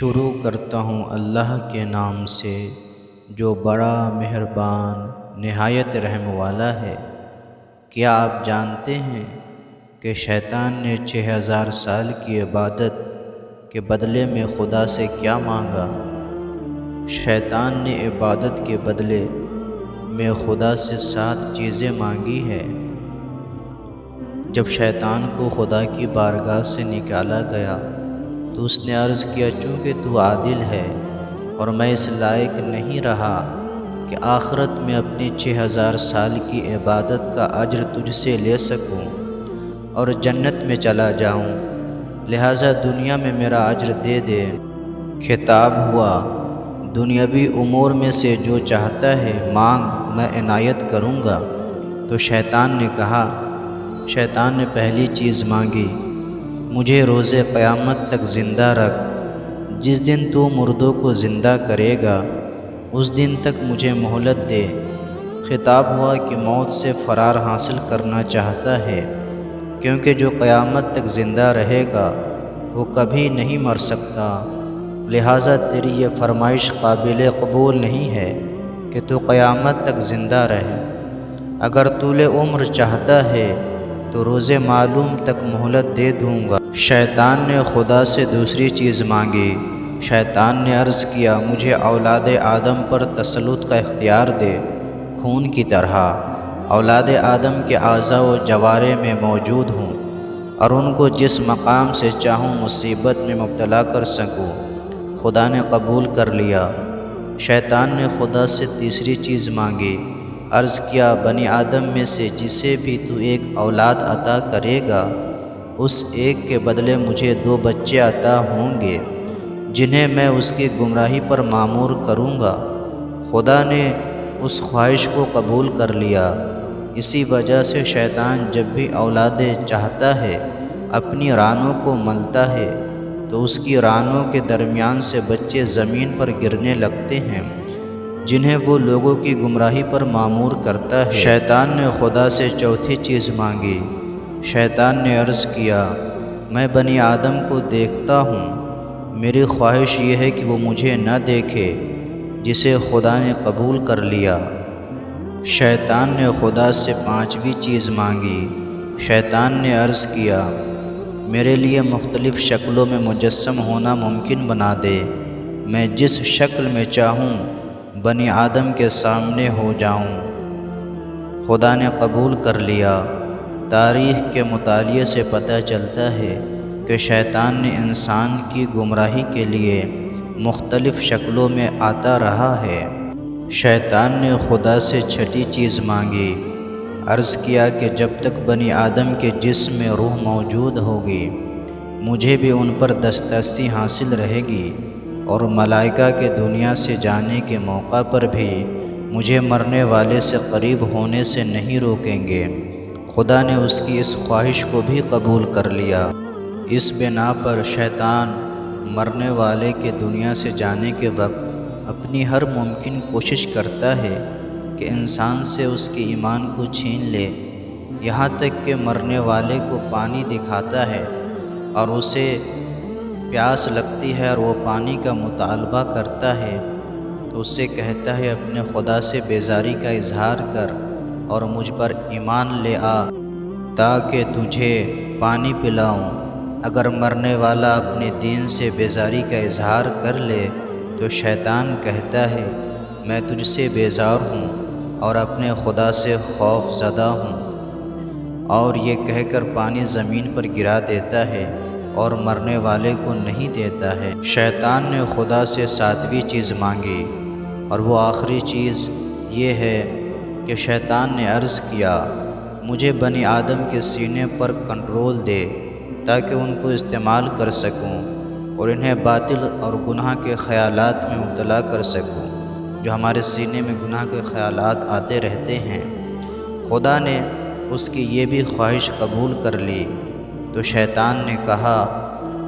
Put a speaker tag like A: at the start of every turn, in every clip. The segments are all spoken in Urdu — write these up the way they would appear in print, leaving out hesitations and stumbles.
A: شروع کرتا ہوں اللہ کے نام سے جو بڑا مہربان نہایت رحم والا ہے۔ کیا آپ جانتے ہیں کہ شیطان نے 6000 سال کی عبادت کے بدلے میں خدا سے کیا مانگا؟ شیطان نے عبادت کے بدلے میں خدا سے 7 چیزیں مانگی ہے۔ جب شیطان کو خدا کی بارگاہ سے نکالا گیا تو اس نے عرض کیا، چونکہ تو عادل ہے اور میں اس لائق نہیں رہا کہ آخرت میں اپنی 6000 سال کی عبادت کا اجر تجھ سے لے سکوں اور جنت میں چلا جاؤں، لہٰذا دنیا میں میرا اجر دے دے۔ خطاب ہوا، دنیاوی امور میں سے جو چاہتا ہے مانگ، میں عنایت کروں گا۔ تو شیطان نے کہا، شیطان نے پہلی چیز مانگی، مجھے روز قیامت تک زندہ رکھ، جس دن تو مردوں کو زندہ کرے گا اس دن تک مجھے مہلت دے۔ خطاب ہوا کہ موت سے فرار حاصل کرنا چاہتا ہے، کیونکہ جو قیامت تک زندہ رہے گا وہ کبھی نہیں مر سکتا، لہٰذا تیری یہ فرمائش قابل قبول نہیں ہے کہ تو قیامت تک زندہ رہے۔ اگر طول عمر چاہتا ہے تو روز معلوم تک مہلت دے دوں گا۔ شیطان نے خدا سے دوسری چیز مانگی۔ شیطان نے عرض کیا، مجھے اولاد آدم پر تسلط کا اختیار دے، خون کی طرح اولاد آدم کے اعضاء و جوارح میں موجود ہوں اور ان کو جس مقام سے چاہوں مصیبت میں مبتلا کر سکوں۔ خدا نے قبول کر لیا۔ شیطان نے خدا سے تیسری چیز مانگی۔ عرض کیا، بنی آدم میں سے جسے بھی تو ایک اولاد عطا کرے گا اس ایک کے بدلے مجھے 2 بچے عطا ہوں گے جنہیں میں اس کی گمراہی پر معمور کروں گا۔ خدا نے اس خواہش کو قبول کر لیا۔ اسی وجہ سے شیطان جب بھی اولادیں چاہتا ہے اپنی رانوں کو ملتا ہے تو اس کی رانوں کے درمیان سے بچے زمین پر گرنے لگتے ہیں جنہیں وہ لوگوں کی گمراہی پر معمور کرتا ہے۔ شیطان نے خدا سے چوتھی چیز مانگی۔ شیطان نے عرض کیا، میں بنی آدم کو دیکھتا ہوں، میری خواہش یہ ہے کہ وہ مجھے نہ دیکھے، جسے خدا نے قبول کر لیا۔ شیطان نے خدا سے 5ویں چیز مانگی۔ شیطان نے عرض کیا، میرے لیے مختلف شکلوں میں مجسم ہونا ممکن بنا دے، میں جس شکل میں چاہوں بنی آدم کے سامنے ہو جاؤں۔ خدا نے قبول کر لیا۔ تاریخ کے مطالعے سے پتہ چلتا ہے کہ شیطان نے انسان کی گمراہی کے لیے مختلف شکلوں میں آتا رہا ہے۔ شیطان نے خدا سے 6ٹھی چیز مانگی۔ عرض کیا کہ جب تک بنی آدم کے جسم میں روح موجود ہوگی مجھے بھی ان پر دسترسی حاصل رہے گی اور ملائکہ کے دنیا سے جانے کے موقع پر بھی مجھے مرنے والے سے قریب ہونے سے نہیں روکیں گے۔ خدا نے اس کی اس خواہش کو بھی قبول کر لیا۔ اس بنا پر شیطان مرنے والے کے دنیا سے جانے کے وقت اپنی ہر ممکن کوشش کرتا ہے کہ انسان سے اس کے ایمان کو چھین لے، یہاں تک کہ مرنے والے کو پانی دکھاتا ہے اور اسے پیاس لگتی ہے اور وہ پانی کا مطالبہ کرتا ہے تو اس سے کہتا ہے، اپنے خدا سے بیزاری کا اظہار کر اور مجھ پر ایمان لے آ تاکہ تجھے پانی پلاؤں۔ اگر مرنے والا اپنے دین سے بیزاری کا اظہار کر لے تو شیطان کہتا ہے، میں تجھ سے بیزار ہوں اور اپنے خدا سے خوف زدہ ہوں، اور یہ کہہ کر پانی زمین پر گرا دیتا ہے اور مرنے والے کو نہیں دیتا ہے۔ شیطان نے خدا سے 7ویں چیز مانگی اور وہ آخری چیز یہ ہے کہ شیطان نے عرض کیا، مجھے بنی آدم کے سینے پر کنٹرول دے تاکہ ان کو استعمال کر سکوں اور انہیں باطل اور گناہ کے خیالات میں مبتلا کر سکوں، جو ہمارے سینے میں گناہ کے خیالات آتے رہتے ہیں۔ خدا نے اس کی یہ بھی خواہش قبول کر لی۔ تو شیطان نے کہا،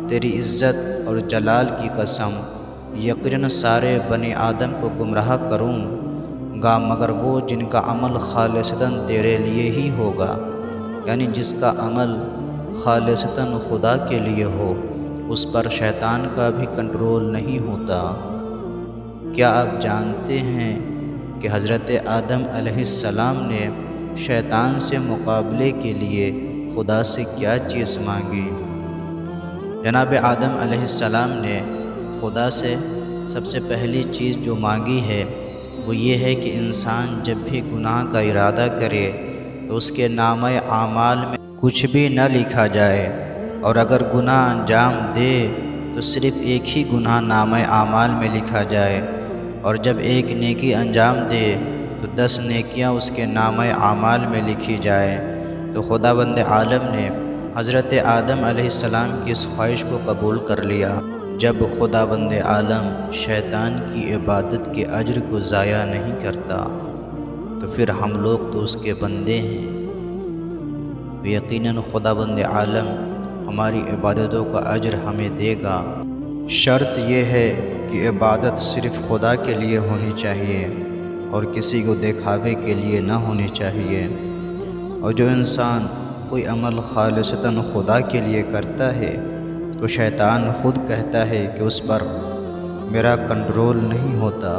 A: تیری عزت اور جلال کی قسم، یقیناً سارے بنی آدم کو گمراہ کروں گا مگر وہ جن کا عمل خالصتاً تیرے لیے ہی ہوگا، یعنی جس کا عمل خالصتاً خدا کے لیے ہو۔ اس پر شیطان کا بھی کنٹرول نہیں ہوتا۔ کیا آپ جانتے ہیں کہ حضرت آدم علیہ السلام نے شیطان سے مقابلے کے لیے خدا سے کیا چیز مانگی؟ جناب آدم علیہ السلام نے خدا سے سب سے پہلی چیز جو مانگی ہے وہ یہ ہے کہ انسان جب بھی گناہ کا ارادہ کرے تو اس کے نامہ اعمال میں کچھ بھی نہ لکھا جائے، اور اگر گناہ انجام دے تو صرف ایک ہی گناہ نامہ اعمال میں لکھا جائے، اور جب ایک نیکی انجام دے تو 10 نیکیاں اس کے نامہ اعمال میں لکھی جائے۔ تو خداوند عالم نے حضرت آدم علیہ السلام کی اس خواہش کو قبول کر لیا۔ جب خداوند عالم شیطان کی عبادت کے اجر کو ضائع نہیں کرتا تو پھر ہم لوگ تو اس کے بندے ہیں، تو یقیناً خداوند عالم ہماری عبادتوں کا اجر ہمیں دے گا۔ شرط یہ ہے کہ عبادت صرف خدا کے لیے ہونی چاہیے اور کسی کو دکھاوے کے لیے نہ ہونی چاہیے، اور جو انسان کوئی عمل خالصتاً خدا کے لیے کرتا ہے تو شیطان خود کہتا ہے کہ اس پر میرا کنٹرول نہیں ہوتا۔